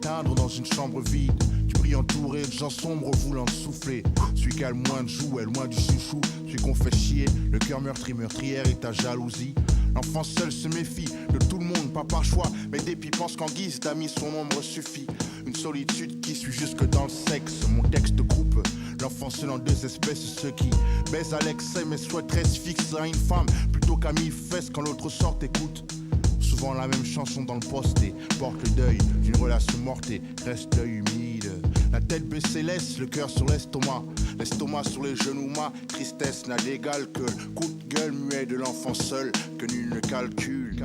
éteindre dans une chambre vide. Tu pries entouré de gens sombres voulant te souffler. Celui qui a le moins de joues est loin du chouchou. Celui qu'on fait chier, le cœur meurtrière et ta jalousie. L'enfant seul se méfie de tout le monde, pas par choix, mais dépit pense qu'en guise d'amis son ombre suffit. Une solitude qui suit jusque dans le sexe. Mon texte coupe l'enfant seul en deux espèces. Ceux qui baisent à l'excès mais souhaiteraient se fixer à une femme plutôt qu'à mille fesses quand l'autre sort écoute. Souvent la même chanson dans le poste et porte le deuil d'une relation morte et reste l'œil humide. La tête baissée laisse le cœur sur l'estomac. L'estomac sur les genoux, ma tristesse n'a d'égal que le coup de gueule muet de l'enfant seul que nul ne calcule.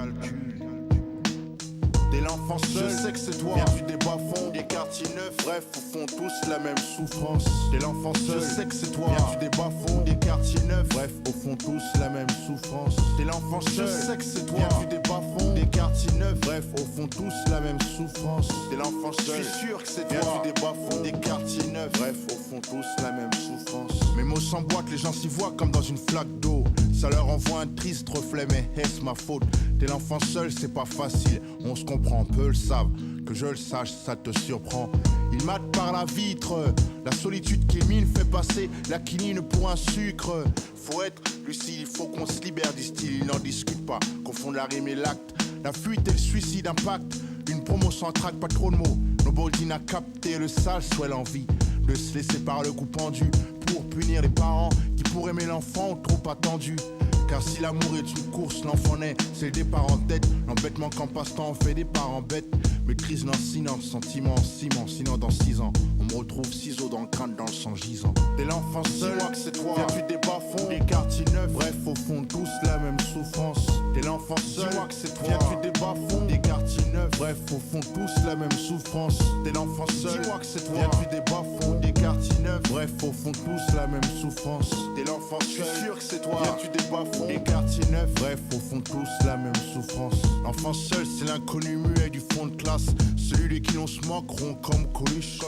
T'es l'enfant seul, je sais que c'est toi. Viens du bas-fonds, des quartiers neufs. Bref, au fond tous la même souffrance. T'es l'enfant seul, je sais que c'est toi. Viens du bas-fonds, des quartiers neufs. Bref, au fond tous la même souffrance. T'es l'enfant seul, je sais que c'est toi. Viens du bas-fonds, des quartiers neufs. Bref, au fond tous la même souffrance. T'es l'enfant seul, je suis sûr que c'est toi. Viens du bas-fonds, des quartiers neufs. Bref, au fond tous la même souffrance. Mes mots s'emboîtent, les gens s'y voient comme dans une flaque d'eau. Ça leur envoie un triste reflet, mais est-ce ma faute? T'es l'enfant seul, c'est pas facile. On se comprend, peu le savent. Que je le sache, ça te surprend. Il mate par la vitre. La solitude qui mine fait passer la quinine pour un sucre. Faut être lucide, il faut qu'on se libère, disent-ils. Ils n'en discutent pas, confondent la rime et l'acte. La fuite et le suicide impact. Une promo sans trac, pas trop de mots. Noboldine a capté le sale, soit l'envie de se laisser par le coup pendu pour punir les parents qui pour aimer l'enfant ont trop attendu. Car si l'amour est une course, l'enfant naît, c'est le départ en tête. L'embêtement qu'en passe-temps on fait des parents bêtes. Maîtrise lancinante, sentiment en ciment. Sinon dans 6 ans, on me retrouve ciseaux dans le crâne, dans le sang gisant. T'es l'enfant seul, dis-moi que c'est toi. Viens du bas-fonds, des quartiers neufs. Bref, au fond tous la même souffrance. T'es l'enfant seul, dis-moi que c'est toi. Viens du bas-fonds, des quartiers neufs. Bref, au fond tous la même souffrance. T'es l'enfant seul, dis-moi que c'est toi. Viens du bas-fonds, des quartiers neufs. Bref, au fond tous la même souffrance. T'es l'enfant seul, je suis sûr que c'est toi. Viens du bas-fonds, des quartiers neufs. Bref, au fond tous la même souffrance. L'enfant seul, c'est l'inconnu muet du fond de classe. Celui de qui l'on se moque rond comme Coluche.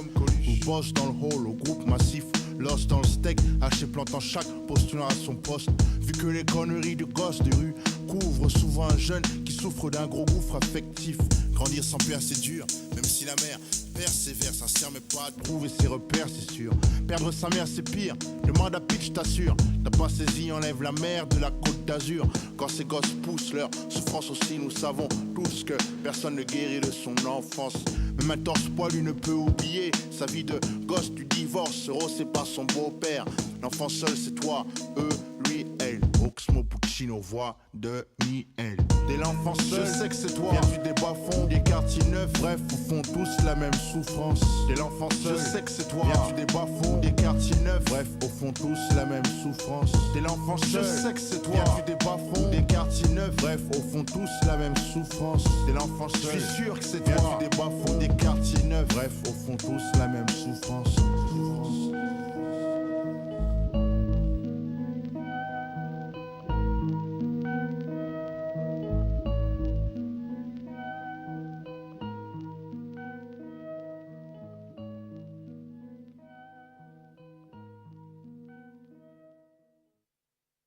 Ou bosse dans le hall au groupe massif. L'os dans le steak, haché plantant chaque postulant à son poste. Vu que les conneries de gosses de rue couvrent souvent un jeune qui souffre d'un gros gouffre affectif. Grandir sans père c'est dur, même si la mère persévère, sincère mais pas à trouver ses repères c'est sûr. Perdre sa mère c'est pire, demande à Pitch t'assure. T'as pas saisi, enlève la mer de la côte d'Azur. Quand ces gosses poussent leur souffrance aussi, nous savons tous que personne ne guérit de son enfance. Même un torse poilu ne peut oublier sa vie de gosse du divorce. Rose c'est pas son beau-père, l'enfant seul c'est toi, eux, lui, elle. Oxmo Puccino, voix de Miel. T'es l'enfant seul, je sais que c'est toi. Viens du bas-fonds, des quartiers neufs. Bref, au fond tous la même souffrance. T'es l'enfant seul, je sais que c'est toi. Viens du bas-fonds, des quartiers neufs. Bref, au fond tous la même souffrance. T'es l'enfant seul, je sais que c'est toi. Viens du bas-fonds, des quartiers neufs. Bref, au fond tous la même souffrance. T'es l'enfant seul, je suis sûr que c'est toi. Viens du bas-fonds, des quartiers neufs. Bref, au fond tous la même souffrance.